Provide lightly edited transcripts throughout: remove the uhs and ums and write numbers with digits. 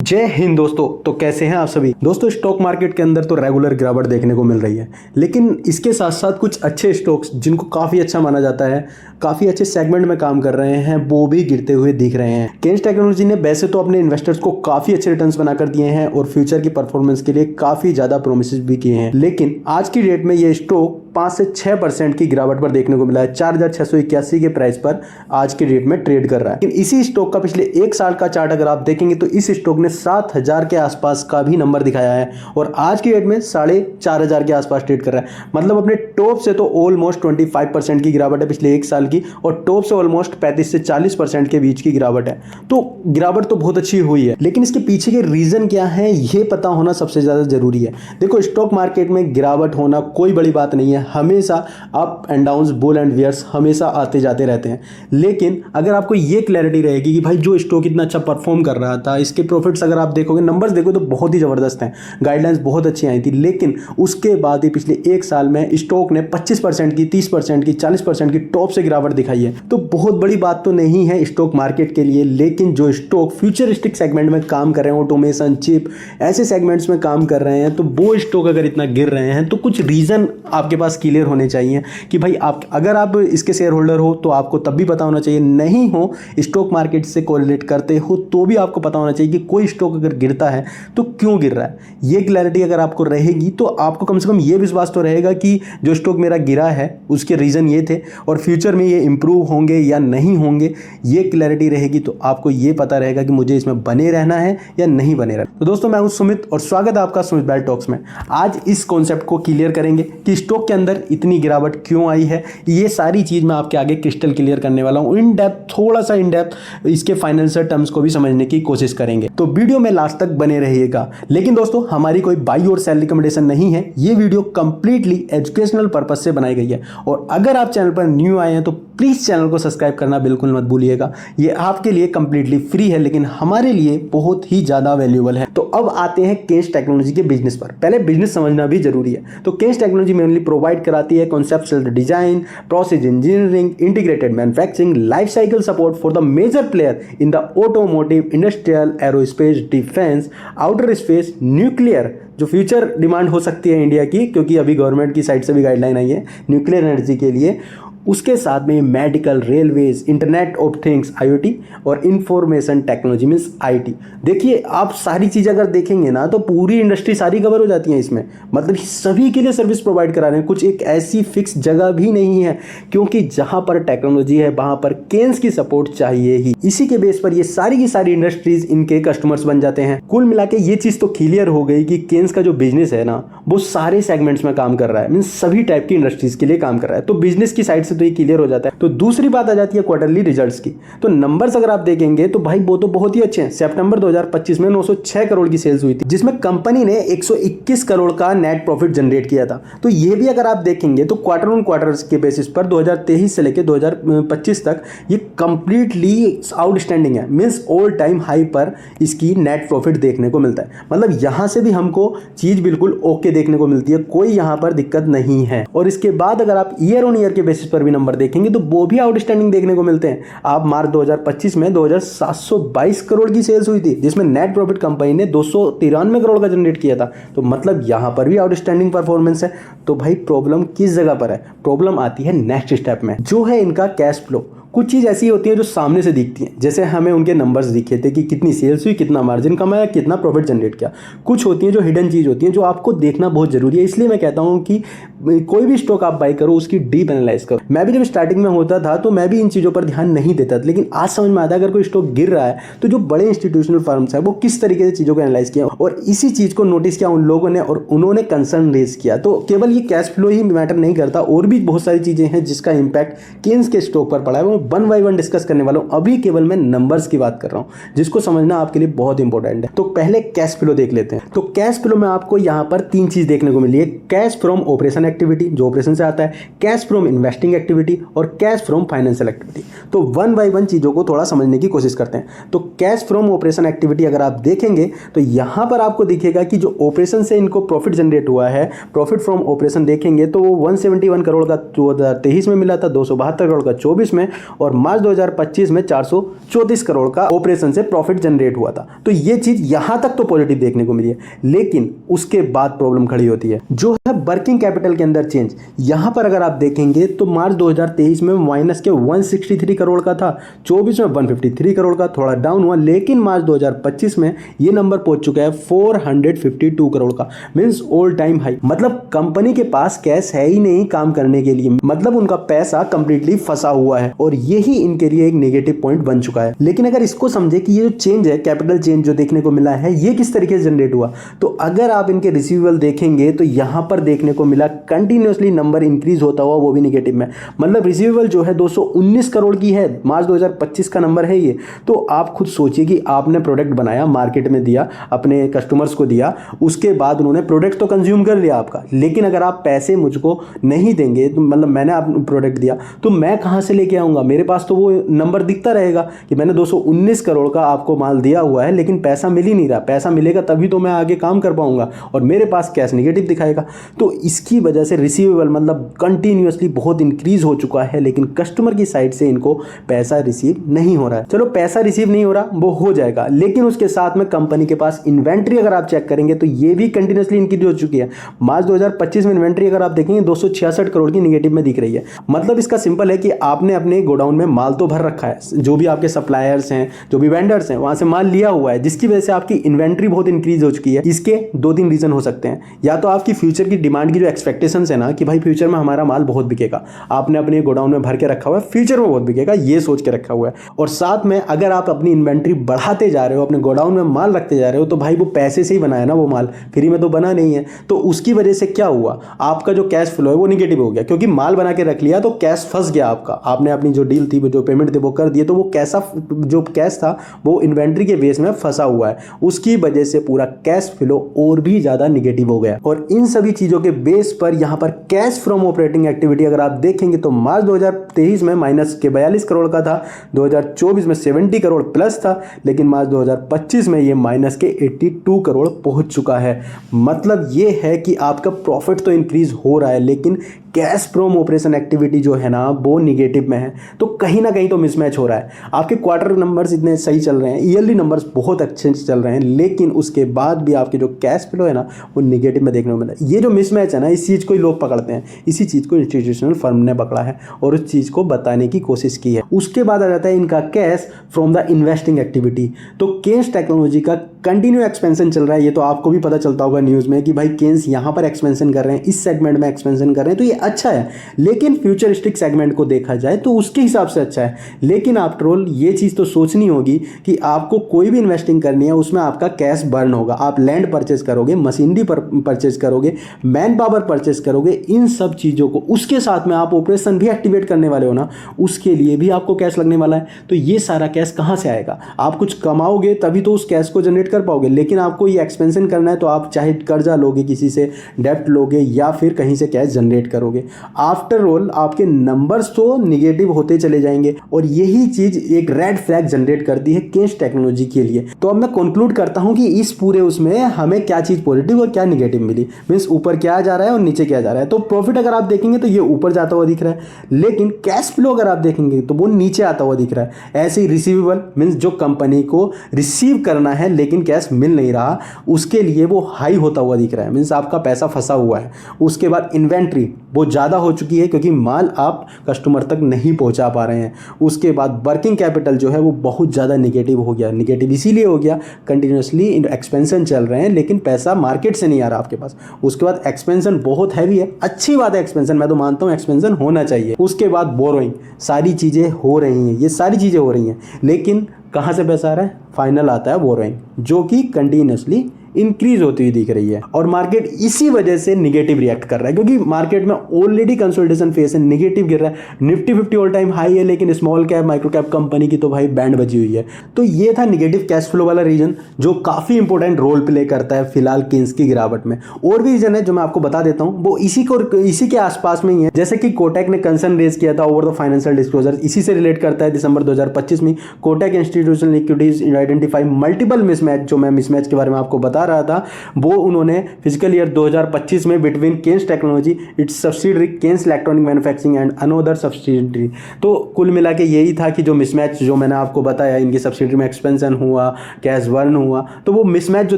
जय हिंद दोस्तों। तो कैसे हैं आप सभी दोस्तों। स्टॉक मार्केट के अंदर तो रेगुलर गिरावट देखने को मिल रही है, लेकिन इसके साथ साथ कुछ अच्छे स्टॉक्स जिनको काफ़ी अच्छा माना जाता है, काफ़ी अच्छे सेगमेंट में काम कर रहे हैं, वो भी गिरते हुए दिख रहे हैं। केन्स टेक्नोलॉजी ने वैसे तो अपने इन्वेस्टर्स को काफ़ी अच्छे रिटर्न्स बनाकर दिए हैं और फ्यूचर की परफॉर्मेंस के लिए काफ़ी ज़्यादा प्रोमिस भी किए हैं, लेकिन आज की डेट में ये स्टॉक 5 से 6% की गिरावट पर देखने को मिला है। 4,681 के प्राइस पर आज की डेट में ट्रेड कर रहा है। लेकिन इसी स्टॉक का पिछले एक साल का चार्ट अगर आप देखेंगे तो इस स्टॉक ने 7,000 के आसपास का भी नंबर दिखाया है और आज की डेट में 4,500 के आसपास ट्रेड कर रहा है। मतलब अपने टॉप से तो ऑलमोस्ट 25% की गिरावट है पिछले एक साल की, और टॉप से ऑलमोस्ट 35 से 40% के बीच की गिरावट है। तो गिरावट तो बहुत अच्छी हुई है, लेकिन इसके पीछे के रीजन क्या है ये पता होना सबसे ज्यादा जरूरी है। देखो, स्टॉक मार्केट में गिरावट होना कोई बड़ी बात नहीं है, हमेशा up and downs, bull and bears हमेशा आते जाते रहते हैं। लेकिन अगर आपको ये क्लैरिटी रहेगी कि भाई जो स्टॉक इतना अच्छा परफॉर्म कर रहा था, इसके प्रॉफिट्स अगर आप देखोगे, नंबर्स देखो तो बहुत ही जबरदस्त हैं, गाइडलाइंस बहुत अच्छी आई थी, लेकिन उसके बाद ही पिछले एक साल में स्टॉक ने 25% की, 30% की, 40% की टॉप से गिरावट दिखाई है। तो बहुत बड़ी बात तो नहीं है स्टॉक मार्केट के लिए, लेकिन जो स्टॉक फ्यूचरिस्टिक सेगमेंट में काम कर रहे हैं, ऑटोमेशन, चिप, ऐसे सेगमेंट्स में काम कर रहे हैं, तो वो स्टॉक अगर इतना गिर रहे हैं तो कुछ रीजन आपके पास क्लियर होने चाहिए कि भाई अगर आप इसके शेयर होल्डर हो तो आपको तब भी पता होना चाहिए, नहीं हो स्टॉक मार्केट से कोरिलेट करते हो तो भी आपको पता होना चाहिए कि कोई स्टॉक अगर गिरता है तो क्यों गिर रहा है। ये क्लैरिटी अगर आपको रहेगी तो आपको कम से कम ये विश्वास तो रहेगा कि जो स्टॉक मेरा गिरा है उसके रीजन ये थे और फ्यूचर में ये इंप्रूव होंगे या नहीं होंगे। ये क्लैरिटी रहेगी तो आपको ये पता रहेगा कि मुझे इसमें बने रहना है या नहीं बने रहना। तो दोस्तों, मैं हूं सुमित और स्वागत है आपका सुमित बैल टॉक्स में। आज इस कॉन्सेप्ट को क्लियर करेंगे कि स्टॉक के अंदर इतनी गिरावट क्यों आई है। ये सारी चीज मैं आपके आगे क्रिस्टल क्लियर करने वाला हूं, इन डेप्थ, थोड़ा सा इन डेप्थ इसके फाइनेंशियल टर्म्स को भी समझने की कोशिश करेंगे। तो वीडियो में लास्ट तक बने रहिएगा। लेकिन दोस्तों, हमारी कोई बाई और सेल रिकमेंडेशन नहीं है, ये वीडियो कंप्लीटली एजुकेशनल पर्पज से बनाई गई है। और अगर आप चैनल पर न्यू आए हैं तो प्लीज चैनल को सब्सक्राइब करना बिल्कुल मत भूलिएगा। ये आपके लिए कंप्लीटली फ्री है, लेकिन हमारे लिए बहुत ही ज्यादा वैल्यूएबल है। तो अब आते हैं केन्स टेक्नोलॉजी के बिजनेस पर। पहले बिजनेस समझना भी जरूरी है। तो केन्स टेक्नोलॉजी मेनली प्रोवाइड कराती है conceptual design, process engineering, integrated manufacturing, life cycle support for the major player in the automotive, industrial, aerospace, defence, outer space, nuclear, जो फ्यूचर डिमांड हो सकती है इंडिया की, क्योंकि अभी गवर्नमेंट की साइड से भी गाइडलाइन आई है न्यूक्लियर एनर्जी के लिए। उसके साथ में medical, railways, internet of things IoT और इंफॉर्मेशन टेक्नोलॉजी मीन्स IT। देखिए, आप सारी चीज़ अगर देखेंगे ना तो पूरी इंडस्ट्री सारी कवर हो जाती है इसमें। मतलब सभी के लिए सर्विस प्रोवाइड करा रहे हैं, कुछ एक ऐसी फिक्स जगह भी नहीं है, क्योंकि जहां पर टेक्नोलॉजी है वहां पर केन्स की सपोर्ट चाहिए ही। इसी के बेस पर ये सारी की सारी इंडस्ट्रीज इनके कस्टमर्स बन जाते हैं। कुल मिला के ये चीज़ तो क्लियर हो गई कि केन्स का जो बिजनेस है ना वो सारे सेगमेंट्स में काम कर रहा है, मीन्स सभी टाइप की इंडस्ट्रीज के लिए काम कर रहा है। तो बिजनेस की साइड तो ये क्लियर हो जाता है। तो दूसरी बात आ जाती है क्वार्टरली रिजल्ट्स की। तो नंबर्स अगर आप देखेंगे तो भाई वो तो बहुत ही अच्छे हैं। सितंबर 2025 में 906 करोड़ की सेल्स हुई थी, जिसमें कंपनी ने 121 करोड़ का नेट प्रॉफिट जनरेट किया था। तो ये भी अगर आप देखेंगे तो क्वार्टर ऑन क्वार्टर के बेसिस पर 2023 से लेकर 2025 तक ये कंप्लीटली आउटस्टैंडिंग है, मींस ऑल टाइम हाई पर इसकी नेट प्रॉफिट देखने को मिलता है। मतलब यहां से भी हमको चीज बिल्कुल ओके देखने को मिलती है, कोई यहां पर दिक्कत नहीं है। और इसके बाद अगर आप ईयर ऑन ईयर के बेसिस पर भी नंबर देखेंगे तो वो भी आउटस्टैंडिंग देखने को मिलते हैं। आप मार्च 2025 में 2722 करोड़ की सेल्स हुई थी, जिसमें नेट प्रॉफिट कंपनी ने 293 करोड़ का जनरेट किया था। तो मतलब यहां पर भी आउटस्टैंडिंग परफॉर्मेंस है। तो भाई प्रॉब्लम किस जगह पर है? प्रॉब्लम आती है नेक्स्ट स्टेप में, जो है इनका कैश फ्लो। कुछ चीज़ ऐसी होती है जो सामने से दिखती हैं, जैसे हमें उनके नंबर्स दिखे थे कि कितनी सेल्स हुई, कितना मार्जिन कमाया, कितना प्रॉफिट जनरेट किया। कुछ होती हैं जो हिडन चीज़ होती हैं, जो आपको देखना बहुत जरूरी है। इसलिए मैं कहता हूं कि कोई भी स्टॉक आप बाई करो उसकी डीप एनालाइज करो। मैं भी जब स्टार्टिंग में होता था तो मैं भी इन चीज़ों पर ध्यान नहीं देता था, लेकिन आज समझ में आता है अगर कोई स्टॉक गिर रहा है तो जो बड़े इंस्टीट्यूशनल फर्म्स है वो किस तरीके से चीज़ों को एनालाइज किया, और इसी चीज़ को नोटिस किया उन लोगों ने और उन्होंने कंसर्न रेज किया। तो केवल ये कैश फ्लो ही मैटर नहीं करता, और भी बहुत सारी चीज़ें हैं जिसका इंपैक्ट केन्स के स्टॉक पर पड़ा है। वो वन बाई वन डिस्कस करने वाला हूं। अभी केवल मैं नंबर्स की बात कर रहा हूं, जिसको समझना आपके लिए बहुत इंपॉर्टेंट है। तो पहले कैश फ्लो देख लेते हैं। तो कैश फ्लो में आपको यहां पर तीन चीज देखने को मिली है: कैश फ्रॉम ऑपरेशन एक्टिविटी, जो ऑपरेशन से आता है, कैश फ्रॉम इन्वेस्टिंग एक्टिविटी और कैश फ्रॉम फाइनेंशियल एक्टिविटी। तो वन बाय वन चीजों को थोड़ा समझने की कोशिश करते हैं। तो कैश फ्रॉम ऑपरेशन एक्टिविटी अगर आप देखेंगे तो यहां पर आपको दिखेगा कि जो ऑपरेशन से इनको प्रॉफिट जनरेट हुआ है, प्रॉफिट फ्रॉम ऑपरेशन देखेंगे तो वो 171 करोड़ का 2023 में मिला था, 272 करोड़ का 24 में, और मार्च 2025 में 434 करोड़ का ऑपरेशन से प्रॉफिट जनरेट हुआ था। तो ये चीज यहां तक तो पॉजिटिव देखने को मिली है, लेकिन उसके बाद प्रॉब्लम खड़ी होती है जो है वर्किंग कैपिटल के अंदर चेंज। यहां पर अगर आप देखेंगे तो मार्च 2023 में माइनस के 163 करोड़ का था, 24 में 153 करोड़ का, थोड़ा डाउन हुआ, लेकिन मार्च 2025 में ये नंबर पहुंच चुका है 452 करोड़ का, मींस ऑल टाइम हाई। मतलब कंपनी के पास कैश है ही नहीं काम करने के लिए, मतलब उनका पैसा कंप्लीटली फंसा हुआ है और यही इनके लिए एक नेगेटिव पॉइंट बन चुका है। लेकिन अगर इसको समझे कि ये जो चेंज है, कैपिटल चेंज जो देखने को मिला है, ये किस तरीके से जनरेट हुआ, तो अगर आप इनके रिसीवेबल देखेंगे तो यहां पर देखने को मिला कंटिन्यूअसली नंबर इंक्रीज होता हुआ, वो भी नेगेटिव में। मतलब रिसीवेबल जो है 219 करोड़ की है, मार्च 2025 का नंबर है ये। तो आप खुद सोचिए कि आपने प्रोडक्ट बनाया, मार्केट में दिया, अपने कस्टमर्स को दिया, उसके बाद उन्होंने प्रोडक्ट तो कंज्यूम कर लिया आपका, लेकिन अगर आप पैसे मुझको नहीं देंगे, तो मतलब मैंने आप प्रोडक्ट दिया तो मैं कहां से लेके आऊंगा, मेरे पास तो वो नंबर दिखता रहेगा कि मैंने 219 करोड़ का आपको माल दिया हुआ है, लेकिन पैसा मिल ही नहीं रहा। पैसा मिलेगा तभी तो मैं आगे काम कर पाऊंगा और मेरे पास कैश नेगेटिव दिखाएगा। तो इसकी वजह से रिसीवेबल मतलब कंटिन्यूअसली बहुत इंक्रीज हो चुका है, लेकिन कस्टमर की साइड से इनको पैसा रिसीव नहीं हो रहा है। चलो पैसा रिसीव नहीं हो रहा, वो हो जाएगा, लेकिन उसके साथ में कंपनी के पास इन्वेंट्री अगर आप चेक करेंगे तो ये भी कंटिन्यूअसली इंक्रीज हो चुकी है। मार्च 2025 में इन्वेंट्री अगर आप देखेंगे 266 करोड़ की नेगेटिव में दिख रही है। मतलब इसका सिंपल है कि आपने अपने गोडाउन में माल तो भर रखा है, जो भी आपके सप्लायर्स हैं, जो भी वेंडर्स हैं, वहां से माल लिया हुआ है, जिसकी वजह से आपकी इन्वेंट्री बहुत इंक्रीज हो चुकी है। इसके 2-3 रीजन हो सकते हैं। या तो आपकी फ्यूचर की डिमांड की जो एक्सपेक्टेशंस है ना कि भाई फ्यूचर में हमारा माल बहुत बिकेगा, आपने अपने गोडाउन में भर के रखा हुआ है, फ्यूचर में बहुत बिकेगा ये सोच के रखा हुआ है। और साथ में अगर आप अपनी इन्वेंट्री बढ़ाते जा रहे हो, अपने गोडाउन में माल रखते जा रहे हो, तो भाई वो पैसे से ही बनाया ना, वो माल फ्री में तो बना नहीं है। तो उसकी वजह से क्या हुआ, आपका जो कैश फ्लो है वो निगेटिव हो गया, क्योंकि माल बना के रख लिया तो कैश फंस गया आपका। आपने अपनी जो डील थी, जो पेमेंट थे वो कर दिए, तो वो कैसा जो कैश था वो इन्वेंट्री के बेस में फंसा हुआ है। उसकी वजह से पूरा कैश फ्लो और भी ज्यादा निगेटिव हो गया। और इन सभी चीजों के बेस पर यहां पर कैश फ्रॉम ऑपरेटिंग एक्टिविटी अगर आप देखेंगे तो मार्च 2023 में माइनस के 42 करोड़ का था, 2024 में 70 करोड़ प्लस था, लेकिन मार्च 2025 में ये माइनस के 82 करोड़ पहुंच चुका है। मतलब ये है कि आपका प्रॉफिट तो इंक्रीज हो रहा है, लेकिन कैश फ्रॉम ऑपरेशन एक्टिविटी जो है ना वो निगेटिव में है। तो कहीं ना कहीं तो मिसमैच हो रहा है। आपके क्वार्टर नंबर्स इतने सही चल रहे हैं, ईयरली नंबर्स बहुत अच्छे चल रहे हैं, लेकिन उसके बाद भी आपके जो कैश फ्लो है ना वो निगेटिव में देखने को मिला है। ये जो मिसमैच है ना, इस चीज़ को ही लोग पकड़ते हैं, इसी चीज़ को इंस्टीट्यूशनल फर्म ने पकड़ा है और उस चीज़ को बताने की कोशिश की है। उसके बाद आ जाता है इनका cash from the investing activity. तो केन्स टेक्नोलॉजी का कंटिन्यू एक्सपेंशन चल रहा है। ये तो आपको भी पता चलता होगा न्यूज़ में कि भाई केन्स यहाँ पर एक्सपेंशन कर रहे हैं, इस सेगमेंट में एक्सपेंशन कर रहे हैं, तो ये अच्छा है। लेकिन फ्यूचरिस्टिक सेगमेंट को देखा जाए तो उसके हिसाब से अच्छा है। लेकिन आफ्टर ऑल ये चीज़ तो सोचनी होगी कि आपको कोई भी इन्वेस्टिंग करनी है, उसमें आपका कैश बर्न होगा। आप लैंड परचेज करोगे, मशीनरी परचेज करोगे, मैन पावर परचेज करोगे, इन सब चीज़ों को, उसके साथ में आप ऑपरेशन भी एक्टिवेट करने वाले हो ना, उसके लिए भी आपको कैश लगने वाला है। तो ये सारा कैश कहाँ से आएगा? आप कुछ कमाओगे तभी तो उस कैश को जनरेट कर पाओगे, लेकिन आपको ये एक्सपेंशन करना है तो आप चाहे कर्जा लोगे, किसी से डेप्ट लोगे या फिर कहीं से कैश जनरेट करोगे। आफ्टर ऑल आपके नंबर्स तो निगेटिव होते चले जाएंगे और यही चीज एक रेड फ्लैग जनरेट करती है केन्स टेक्नोलॉजी के लिए। तो अब मैं कंक्लूड करता हूं कि इस पूरे उसमें हमें क्या चीज पॉजिटिव और क्या निगेटिव मिली, मींस ऊपर क्या जा रहा है और नीचे क्या जा रहा है। तो प्रॉफिट अगर आप देखेंगे तो ये ऊपर जाता हुआ दिख रहा है, लेकिन कैश फ्लो अगर आप देखेंगे तो वो नीचे आता हुआ दिख रहा है। ऐसे ही रिसीवेबल मींस जो कंपनी को रिसीव करना है लेकिन कैश मिल नहीं रहा, उसके लिए वो हाई होता हुआ दिख रहा है, मींस आपका पैसा फंसा हुआ है। उसके बाद इन्वेंट्री वो ज़्यादा हो चुकी है क्योंकि माल आप कस्टमर तक नहीं पहुंचा पा रहे हैं। उसके बाद वर्किंग कैपिटल जो है वो बहुत ज़्यादा निगेटिव हो गया। निगेटिव इसीलिए हो गया, कंटिन्यूसली एक्सपेंशन चल रहे हैं लेकिन पैसा मार्केट से नहीं आ रहा आपके पास। उसके बाद एक्सपेंशन बहुत हैवी है, अच्छी बात है एक्सपेंशन, मैं तो मानता हूँ एक्सपेंशन होना चाहिए। उसके बाद बोरोइंग, सारी चीज़ें हो रही हैं, ये सारी चीज़ें हो रही हैं, लेकिन कहाँ से पैसा आ रहा है? फाइनल आता है बोरोइंग, जो कि कंटिन्यूसली इंक्रीज होती हुई दिख रही है। और मार्केट इसी वजह से निगेटिव रिएक्ट कर रहा है, क्योंकि मार्केट में ऑलरेडी कंसोलिडेशन फेस है, निगेटिव गिर रहा है। निफ्टी 50 ऑल टाइम हाई है, लेकिन small cap micro cap company की तो भाई बैंड बजी हुई है। तो ये था निगेटिव कैश फ्लो वाला रीजन, जो काफी इंपॉर्टेंट रोल प्ले करता है फिलहाल केन्स की गिरावट में। और भी रीजन है जो मैं आपको बता देता हूं, वो इसी के आसपास में ही है। जैसे कि कोटक ने कंसर्न रेज किया था ओवर द फाइनेंशियल डिस्क्लोजर, इसी से रिलेट करता है। दिसंबर 2025 में Kotak institutional equities identify multiple mismatch, जो मैं मिसमैच के बारे में आपको बता बता रहा था वो उन्होंने फिजिकल ईयर 2025 में between Kaynes technology, its subsidiary Kaynes electronic manufacturing and another subsidiary. तो कुल मिला के यही था कि जो मिसमैच जो मैंने आपको बताया, इनकी सब्सिडरी में एक्सपेंशन हुआ, कैश बर्न हुआ, तो वो मिसमैच जो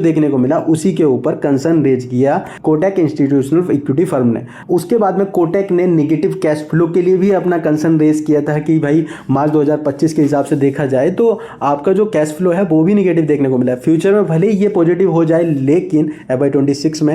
देखने को मिला उसी के ऊपर कंसर्न रेज किया कोटक इंस्टीट्यूशनल इक्विटी फर्म ने। उसके बाद में कोटक ने नेगेटिव कैश फ्लो के लिए भी अपना कंसर्न रेज किया था कि भाई मार्च 2025 के हिसाब से देखा जाए तो आपका जो कैश फ्लो है वो भी नेगेटिव देखने को मिला है। फ्यूचर में भले ही ये पॉजिटिव हो जाए लेकिन FY 26 में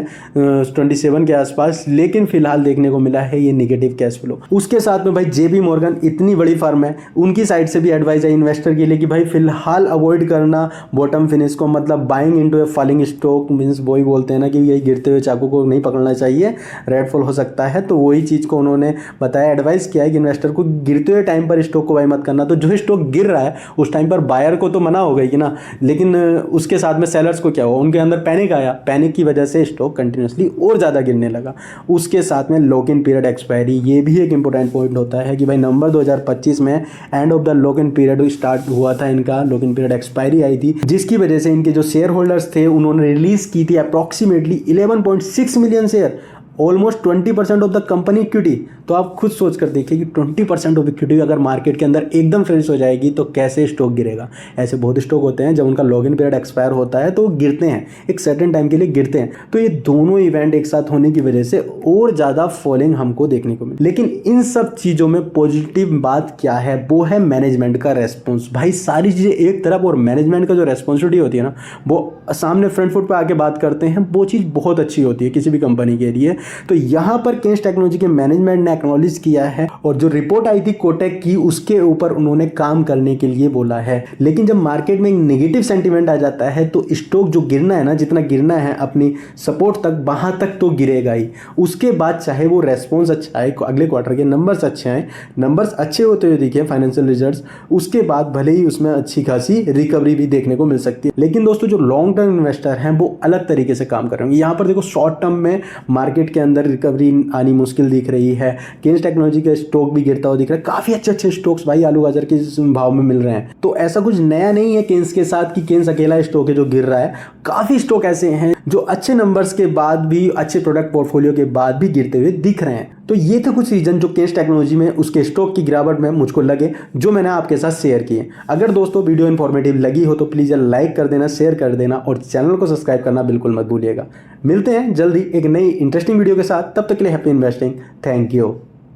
27 के आसपास, लेकिन फिलहाल देखने को मिला है ये नेगेटिव कैश फ्लो। उसके साथ में भाई JP मॉर्गन इतनी बड़ी फर्म है, उनकी साइड से भी एडवाइस है इन्वेस्टर के लिए कि भाई फिलहाल अवॉइड करना बॉटम फिनिश को, मतलब बाइंग इनटू ए फॉलिंग स्टॉक मींस वही बोलते हैं ना कि ये गिरते हुए चाकू को नहीं पकड़ना चाहिए, रेड फॉल हो सकता है। तो वही चीज़ को उन्होंने बताया, एडवाइस किया है कि इन्वेस्टर को गिरते हुए टाइम पर स्टॉक को बाय मत करना। तो जो स्टॉक गिर रहा है उस टाइम पर बायर को तो मना हो गई ना, लेकिन उसके साथ में सेलर्स को क्या हुआ, उनके अंदर पैनिक आया, पैनिक की वजह से स्टॉक कंटिन्यूसली और ज़्यादा गिरने लगा। उसके साथ में लॉक इन पीरियड एक्सपायरी, ये भी एक इंपॉर्टेंट पॉइंट होता है कि भाई नवंबर 2025 में end of the lock in period start हुआ था, इनका लॉक इन पीरियड एक्सपायरी आई थी, जिसकी वजह से इनके जो शेयर होल्डर्स थे उन्होंने रिलीज की थी approximately 11.6 million share, almost 20% of the company equity. तो आप खुद सोच कर देखिए कि 20% ऑफ इक्विटी अगर मार्केट के अंदर एकदम फ्रेश हो जाएगी तो कैसे स्टॉक गिरेगा। ऐसे बहुत स्टॉक होते हैं जब उनका लॉगिन पीरियड एक्सपायर होता है तो गिरते हैं, एक सर्टेन टाइम के लिए गिरते हैं। तो ये दोनों इवेंट एक साथ होने की वजह से और ज़्यादा फॉलिंग हमको देखने को मिली। लेकिन इन सब चीज़ों में पॉजिटिव बात क्या है, वो है मैनेजमेंट का रेस्पॉन्स। भाई सारी चीज़ें एक तरफ और मैनेजमेंट का जो रेस्पॉन्सिबिलिटी होती है ना, वो सामने फ्रंट फुट पर आके बात करते हैं, वो चीज़ बहुत अच्छी होती है किसी भी कंपनी के लिए। तो यहाँ पर केन्स टेक्नोलॉजी के मैनेजमेंट ने एक्नॉलेज किया है और जो रिपोर्ट आई थी कोटक की उसके ऊपर उन्होंने काम करने के लिए बोला है। लेकिन जब मार्केट में एक नेगेटिव सेंटीमेंट आ जाता है तो स्टॉक जो गिरना है ना, जितना गिरना है अपनी सपोर्ट तक, वहां तक तो गिरेगा ही। उसके बाद चाहे वो रेस्पॉन्स अच्छा है, अगले क्वार्टर के नंबर्स अच्छे हैं, नंबर्स अच्छे होते हुए दिखे फाइनेंशियल रिजल्ट्स, उसके बाद भले ही उसमें अच्छी खासी रिकवरी भी देखने को मिल सकती है। लेकिन दोस्तों जो लॉन्ग टर्म इन्वेस्टर हैं वो अलग तरीके से काम कर रहे हैं। यहाँ पर देखो शॉर्ट टर्म में मार्केट के अंदर रिकवरी आनी मुश्किल दिख रही है, केन्स टेक्नोलॉजी का स्टॉक भी गिरता हुआ दिख रहा है, काफी अच्छे अच्छे स्टॉक्स भाई आलू गाजर के भाव में मिल रहे हैं। तो ऐसा कुछ नया नहीं है केन्स के साथ कि केन्स अकेला स्टॉक है जो गिर रहा है, काफी स्टॉक ऐसे हैं जो अच्छे नंबर्स के बाद भी, अच्छे प्रोडक्ट पोर्टफोलियो के बाद भी गिरते हुए दिख रहे हैं। तो ये थे कुछ रीजन जो केन्स टेक्नोलॉजी में उसके स्टॉक की गिरावट में मुझको लगे, जो मैंने आपके साथ शेयर किए। अगर दोस्तों वीडियो इन्फॉर्मेटिव लगी हो तो प्लीज़ लाइक कर देना, शेयर कर देना और चैनल को सब्सक्राइब करना बिल्कुल मत भूलिएगा। मिलते हैं जल्दी एक नई इंटरेस्टिंग वीडियो के साथ, तब तक के लिए हैप्पी इन्वेस्टिंग। Thank you.